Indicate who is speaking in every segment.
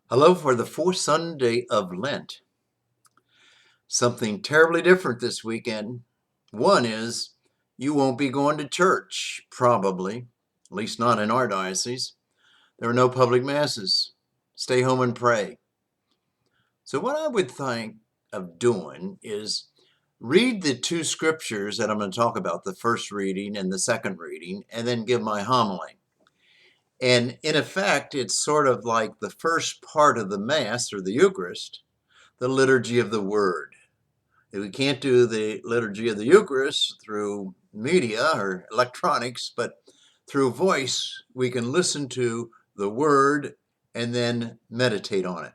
Speaker 1: Hello for the fourth Sunday of Lent. Something terribly different this weekend. One is you won't be going to church, probably, at least not in our diocese. There are no public masses. Stay home and pray. So, what I would think of doing is read the two scriptures that I'm going to talk about, the first reading and the second reading, and then give my homily. And in effect, it's sort of like the first part of the Mass or the Eucharist, the liturgy of the Word. We can't do the liturgy of the Eucharist through media or electronics, but through voice, we can listen to the Word and then meditate on it.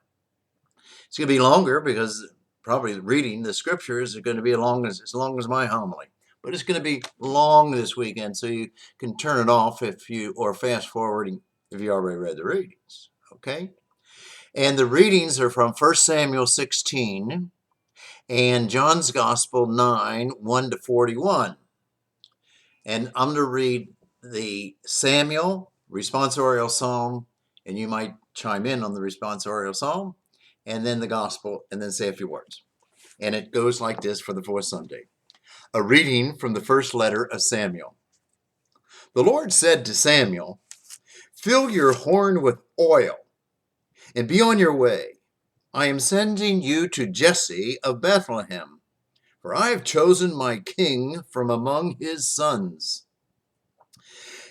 Speaker 1: It's going to be longer because probably reading the scriptures is going to be as long as my homily. But it's going to be long this weekend, so you can turn it off or fast forwarding if you already read the readings. Okay? And the readings are from 1 Samuel 16 and John's Gospel 9, 1 to 41. And I'm going to read the Samuel responsorial psalm, and you might chime in on the responsorial psalm, and then the Gospel, and then say a few words. And it goes like this for the fourth Sunday. A reading from the first letter of Samuel. The Lord said to Samuel, "Fill your horn with oil, and be on your way. I am sending you to Jesse of Bethlehem, for I have chosen my king from among his sons."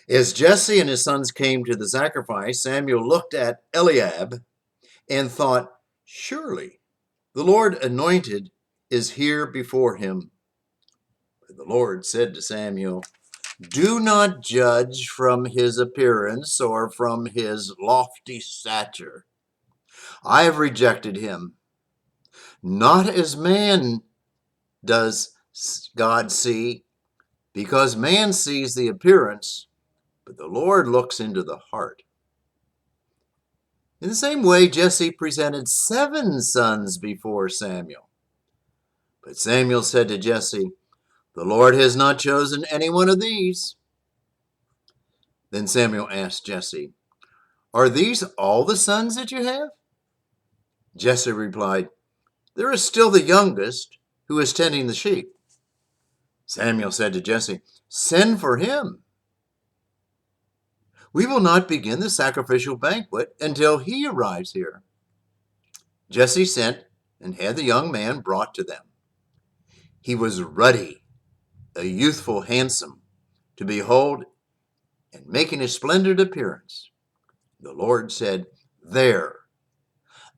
Speaker 1: As Jesse and his sons came to the sacrifice, Samuel looked at Eliab and thought, "Surely the Lord anointed is here before him." But the Lord said to Samuel, "Do not judge from his appearance or from his lofty stature. I have rejected him. Not as man does God see, because man sees the appearance, but the Lord looks into the heart." In the same way, Jesse presented 7 sons before Samuel. But Samuel said to Jesse, "The Lord has not chosen any one of these." Then Samuel asked Jesse, "Are these all the sons that you have?" Jesse replied, "There is still the youngest who is tending the sheep." Samuel said to Jesse, "Send for him. We will not begin the sacrificial banquet until he arrives here." Jesse sent and had the young man brought to them. He was ruddy, a youthful, handsome, to behold, and making a splendid appearance. The Lord said, "There,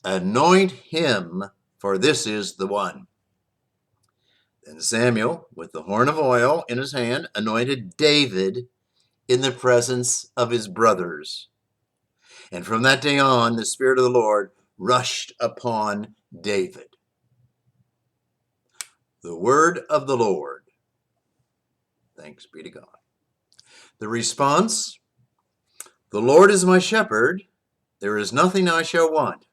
Speaker 1: anoint him, for this is the one." Then Samuel, with the horn of oil in his hand, anointed David in the presence of his brothers. And from that day on, the Spirit of the Lord rushed upon David. The word of the Lord. Thanks be to God. The response: "The Lord is my shepherd, there is nothing I shall want."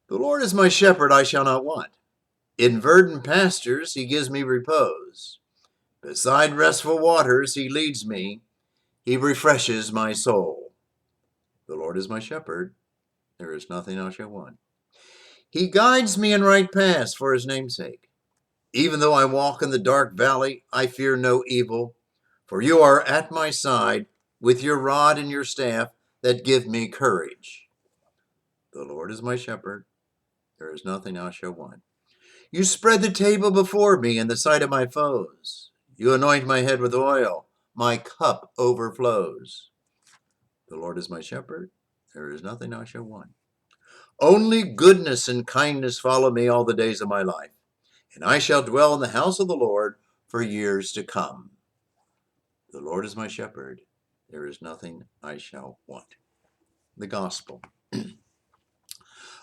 Speaker 1: The Lord is my shepherd, I shall not want. In verdant pastures he gives me repose. Beside restful waters he leads me. He refreshes my soul. The Lord is my shepherd, there is nothing I shall want. He guides me in right paths for his name's sake. Even though I walk in the dark valley, I fear no evil, for you are at my side with your rod and your staff that give me courage. The Lord is my shepherd, there is nothing I shall want. You spread the table before me in the sight of my foes. You anoint my head with oil, my cup overflows. The Lord is my shepherd, there is nothing I shall want. Only goodness and kindness follow me all the days of my life, and I shall dwell in the house of the Lord for years to come. The Lord is my shepherd, there is nothing I shall want. The Gospel.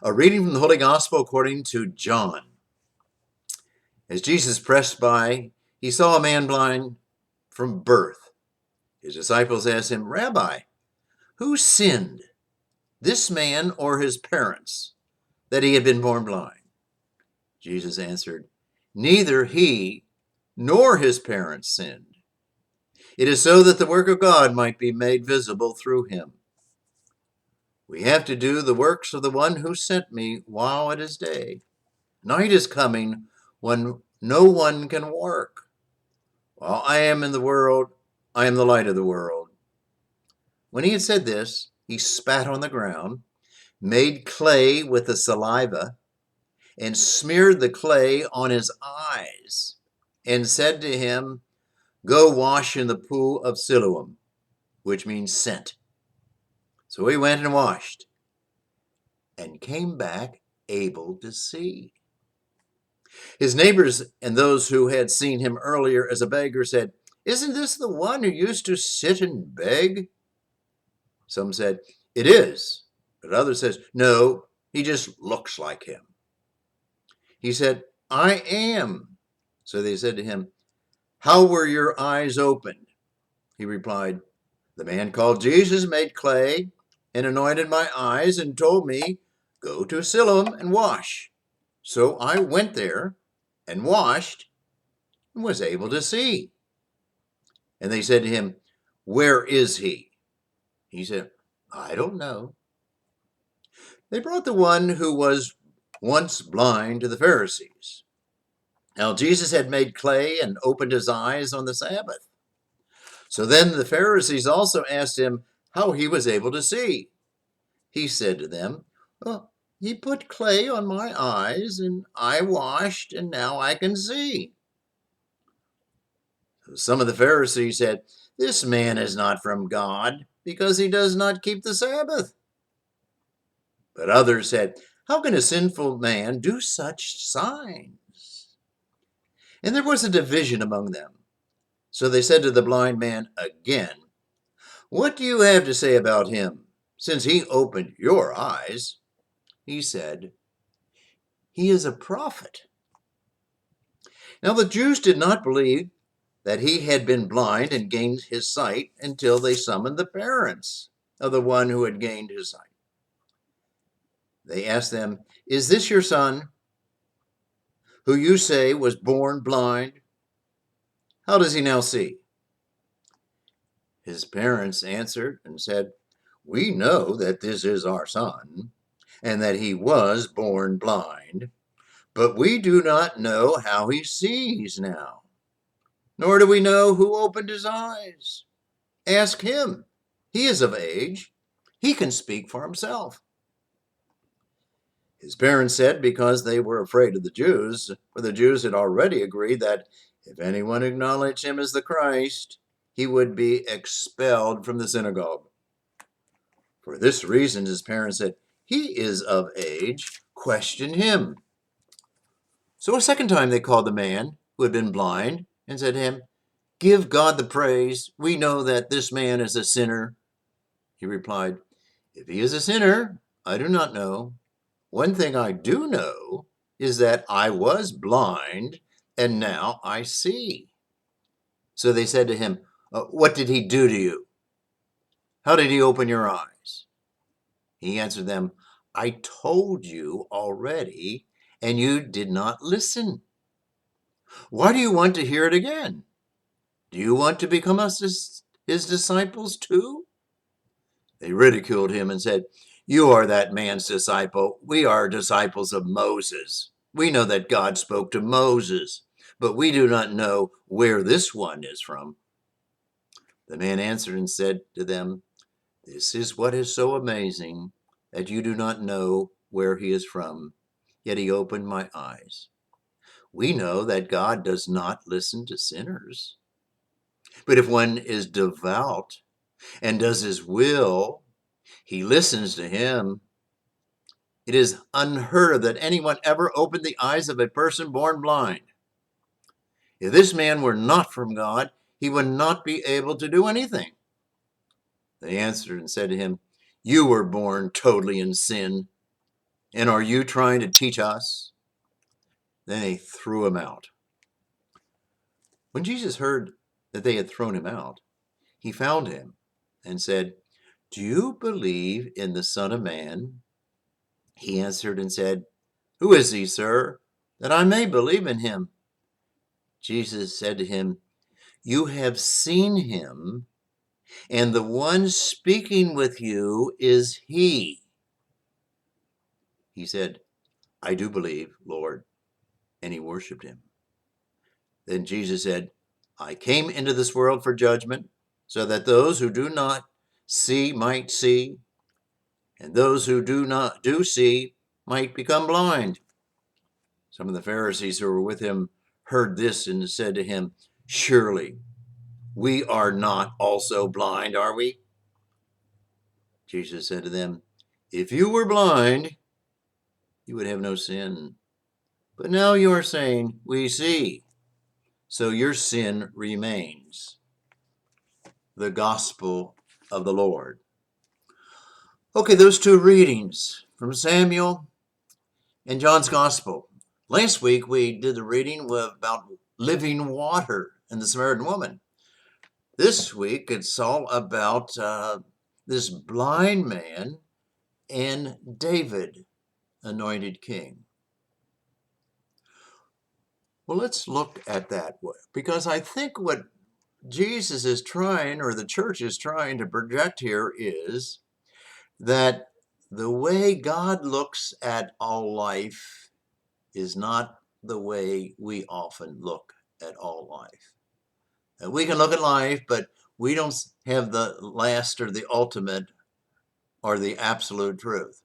Speaker 1: A reading from the Holy Gospel according to John. As Jesus pressed by, he saw a man blind from birth. His disciples asked him, "Rabbi, who sinned, this man or his parents, that he had been born blind?" Jesus answered, "Neither he nor his parents sinned. It is so that the work of God might be made visible through him." We have to do the works of the one who sent me while it is day. Night is coming when no one can work. While I am in the world, I am the light of the world." When he had said this, he spat on the ground, made clay with the saliva, and smeared the clay on his eyes, and said to him, "Go wash in the pool of Siloam," which means sent. So he went and washed, and came back able to see. His neighbors and those who had seen him earlier as a beggar said, "Isn't this the one who used to sit and beg?" Some said, "It is." But others said, "No, he just looks like him." He said, "I am." So they said to him, "How were your eyes opened?" He replied, "The man called Jesus made clay and anointed my eyes and told me, 'Go to Siloam and wash.' So I went there and washed and was able to see." And they said to him, "Where is he?" He said, "I don't know." They brought the one who was once blind to the Pharisees. Now Jesus had made clay and opened his eyes on the Sabbath. So then the Pharisees also asked him how he was able to see. He said to them, "Well, he put clay on my eyes, and I washed, and now I can see." Some of the Pharisees said, "This man is not from God, because he does not keep the Sabbath." But others said, "How can a sinful man do such signs?" And there was a division among them. So they said to the blind man again, "What do you have to say about him, since he opened your eyes?" He said, "He is a prophet." Now the Jews did not believe that he had been blind and gained his sight until they summoned the parents of the one who had gained his sight. They asked them, "Is this your son, who you say was born blind? How does he now see?" His parents answered and said, "We know that this is our son, and that he was born blind, but we do not know how he sees now, nor do we know who opened his eyes. Ask him. He is of age. He can speak for himself." His parents said because they were afraid of the Jews, for the Jews had already agreed that if anyone acknowledged him as the Christ, he would be expelled from the synagogue. For this reason, his parents said, "He is of age. Question him." So a second time they called the man who had been blind and said to him, "Give God the praise. We know that this man is a sinner." He replied, "If he is a sinner, I do not know. One thing I do know is that I was blind and now I see." So they said to him, "What did he do to you? How did he open your eyes?" He answered them, "I told you already, and you did not listen. Why do you want to hear it again? Do you want to become his disciples too?" They ridiculed him and said, "You are that man's disciple. We are disciples of Moses. We know that God spoke to Moses, but we do not know where this one is from." The man answered and said to them, "This is what is so amazing, that you do not know where he is from, yet he opened my eyes. We know that God does not listen to sinners, but if one is devout and does his will, he listens to him. It is unheard of that anyone ever opened the eyes of a person born blind. If this man were not from God, he would not be able to do anything." They answered and said to him, "You were born totally in sin, and are you trying to teach us?" Then they threw him out. When Jesus heard that they had thrown him out, he found him and said, "Do you believe in the Son of Man?" He answered and said, "Who is he, sir, that I may believe in him?" Jesus said to him, "You have seen him, and the one speaking with you is he." He said, I do believe, Lord. And he worshiped him. Then Jesus said, I came into this world for judgment, so that those who do not see might see, and those who do see might become blind. Some of the Pharisees who were with him heard this and said to him, surely we are not also blind, are we? Jesus said to them, if you were blind, you would have no sin. But now you are saying, we see, so your sin remains. The gospel of the Lord. Okay, those two readings from Samuel and John's gospel. Last week we did the reading about living water and the Samaritan woman. This week it's all about this blind man and David, anointed king. Well, let's look at that because I think what Jesus is trying, or the church is trying to project here, is that the way God looks at all life is not the way we often look at all life. And we can look at life, but we don't have the last or the ultimate or the absolute truth.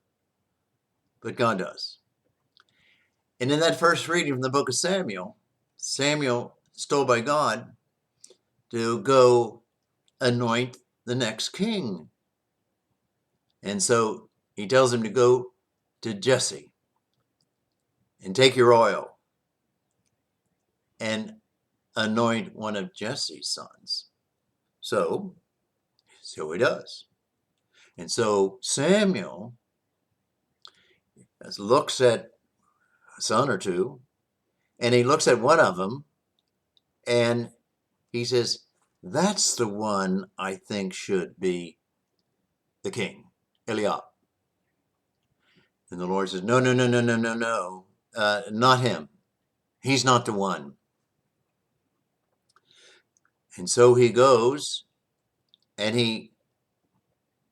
Speaker 1: But God does. And in that first reading from the book of Samuel, Samuel is told by God to go anoint the next king. And so he tells him to go to Jesse and take your oil and anoint one of Jesse's sons. So he does. And so Samuel looks at a son or two, and he looks at one of them, and he says, that's the one I think should be the king, Eliab. And the Lord says, no, not him. He's not the one. And so he goes and he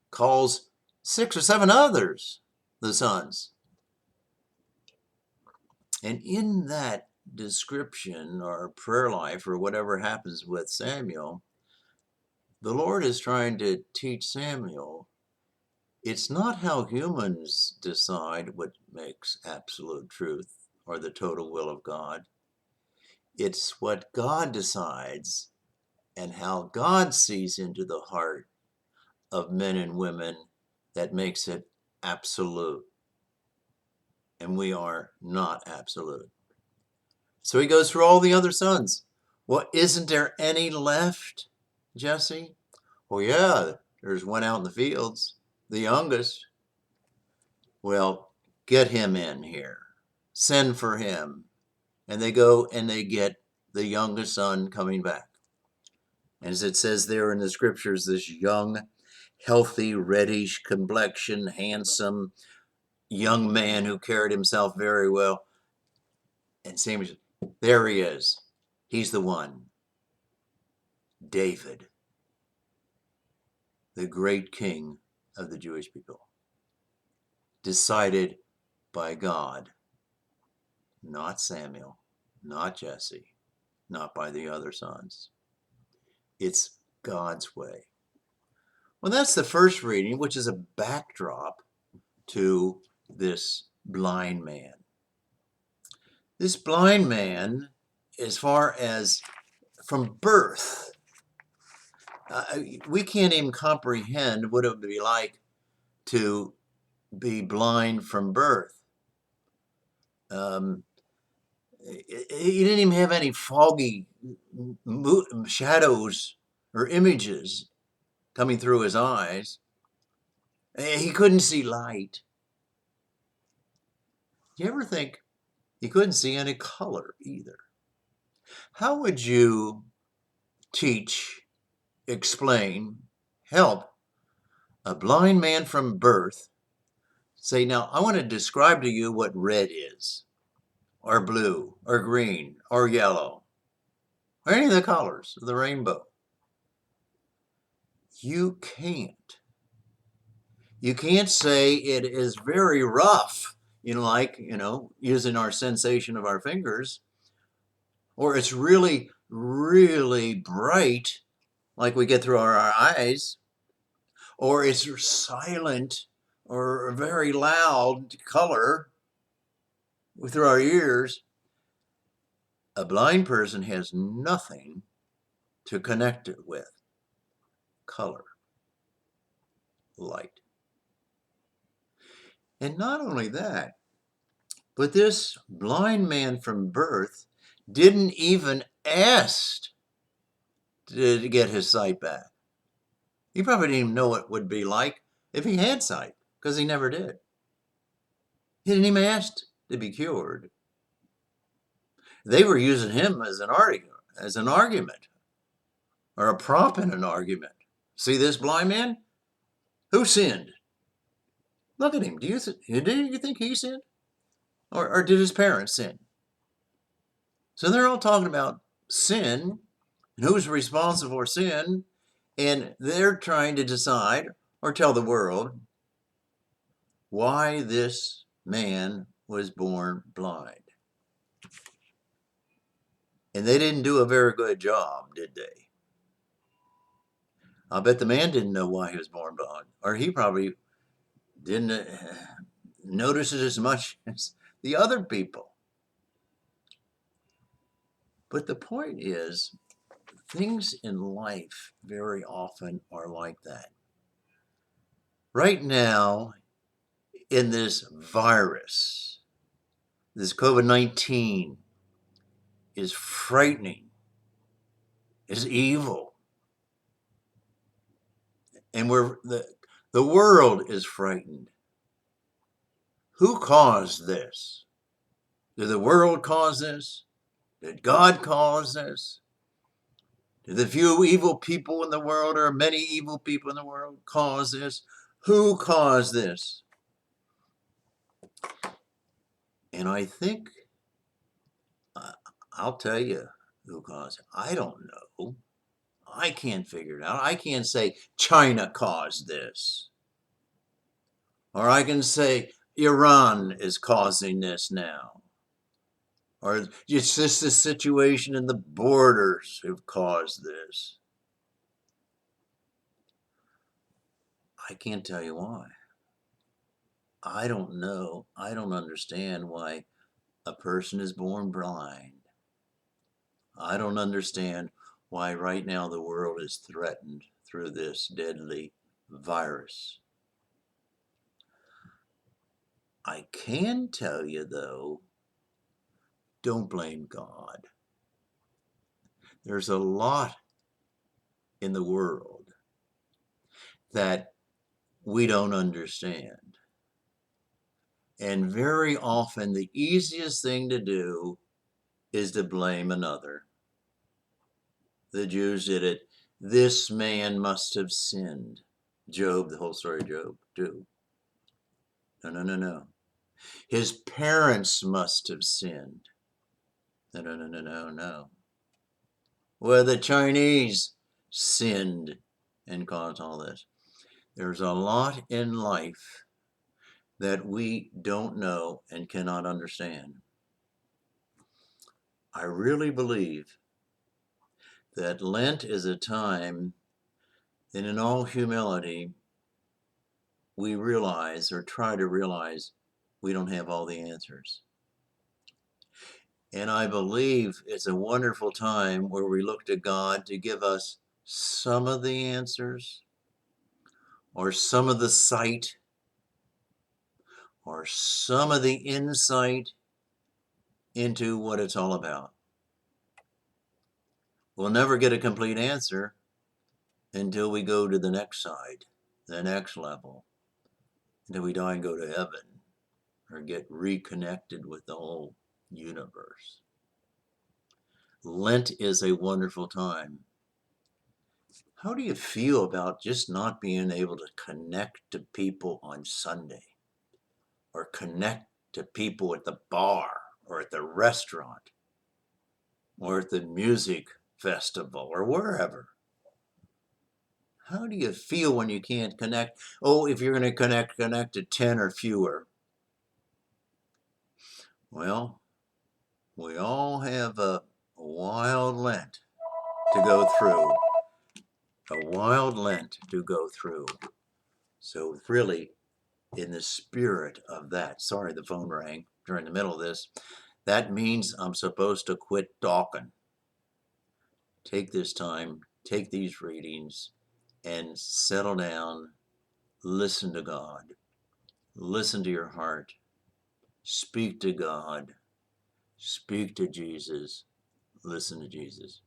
Speaker 1: calls 6 or 7 others, the sons. And in that description or prayer life or whatever happens with Samuel, the Lord is trying to teach Samuel, it's not how humans decide what makes absolute truth or the total will of God. It's what God decides and how God sees into the heart of men and women that makes it absolute. And we are not absolute. So he goes through all the other sons. Well, isn't there any left, Jesse? Well, yeah, there's one out in the fields, the youngest. Well, get him in here. Send for him. And they go and they get the youngest son coming back. And as it says there in the scriptures, this young, healthy, reddish complexion, handsome young man who carried himself very well. And Samuel, there he is. He's the one. David, the great king of the Jewish people, decided by God, not Samuel, not Jesse, not by the other sons. It's God's way. Well, that's the first reading, which is a backdrop to this blind man. This blind man, as far as from birth, we can't even comprehend what it would be like to be blind from birth. He didn't even have any foggy shadows or images coming through his eyes. He couldn't see light. Do you ever think he couldn't see any color either? How would you teach, explain, help a blind man from birth say, now I want to describe to you what red is, or blue, or green, or yellow, or any of the colors of the rainbow? You can't. You can't say it is very rough like, using our sensation of our fingers, or it's really, really bright, like we get through our eyes, or it's silent or very loud color through our ears. A blind person has nothing to connect it with. Color, light. And not only that, but this blind man from birth didn't even ask to get his sight back. He probably didn't even know what it would be like if he had sight, because he never did. He didn't even ask to be cured. They were using him as an argument, or a prop in an argument. See this blind man? Who sinned? Look at him. Do you think he sinned? Or did his parents sin? So they're all talking about sin and who's responsible for sin, and they're trying to decide or tell the world why this man was born blind. And they didn't do a very good job, did they? I'll bet the man didn't know why he was born blind, or he probably didn't notice it as much as the other people. But the point is, things in life very often are like that. Right now, in this virus, this COVID-19 is frightening, is evil. And the world is frightened. Who caused this? Did the world cause this? Did God cause this? Did the few evil people in the world, or many evil people in the world, cause this? Who caused this? And I think, I'll tell you who caused it. I don't know. I can't figure it out. I can't say China caused this. Or I can say Iran is causing this now. Or it's just the situation in the borders who've caused this. I can't tell you why. I don't know. I don't understand why a person is born blind. I don't understand why right now the world is threatened through this deadly virus. I can tell you, though, don't blame God. There's a lot in the world that we don't understand. And very often the easiest thing to do is to blame another. The Jews did it. This man must have sinned. Job, the whole story of Job, too. No. His parents must have sinned. No. Well, the Chinese sinned and caused all this. There's a lot in life that we don't know and cannot understand. I really believe that Lent is a time that in all humility we realize, or try to realize, we don't have all the answers. And I believe it's a wonderful time where we look to God to give us some of the answers, or some of the sight, or some of the insight into what it's all about. We'll never get a complete answer until we go to the next side, the next level, until we die and go to heaven, or get reconnected with the whole universe. Lent is a wonderful time. How do you feel about just not being able to connect to people on Sunday, or connect to people at the bar, or at the restaurant, or at the music festival, or wherever? How do you feel when you can't connect? Oh, if you're going to connect to 10 or fewer. Well, we all have a wild Lent to go through. A wild Lent to go through. So really, in the spirit of that, sorry the phone rang during the middle of this, that means I'm supposed to quit talking. Take this time, take these readings, and settle down, listen to God, listen to your heart, speak to God, speak to Jesus, listen to Jesus.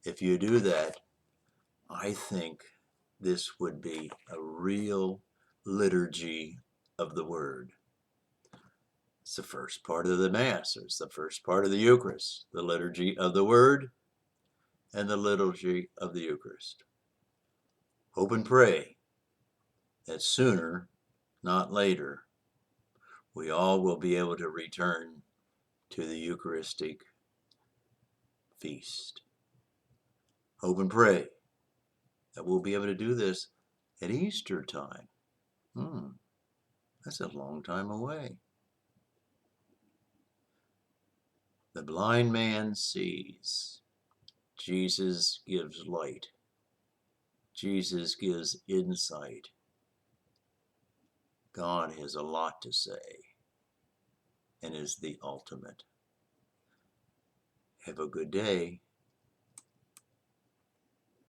Speaker 1: If you do that, I think this would be a real liturgy of the Word. It's the first part of the Mass. It's the first part of the Eucharist, the liturgy of the Word and the liturgy of the Eucharist. Hope and pray that sooner, not later, we all will be able to return to the Eucharistic feast. Hope and pray that we'll be able to do this at Easter time. That's a long time away. The blind man sees. Jesus gives light. Jesus gives insight. God has a lot to say and is the ultimate. Have a good day.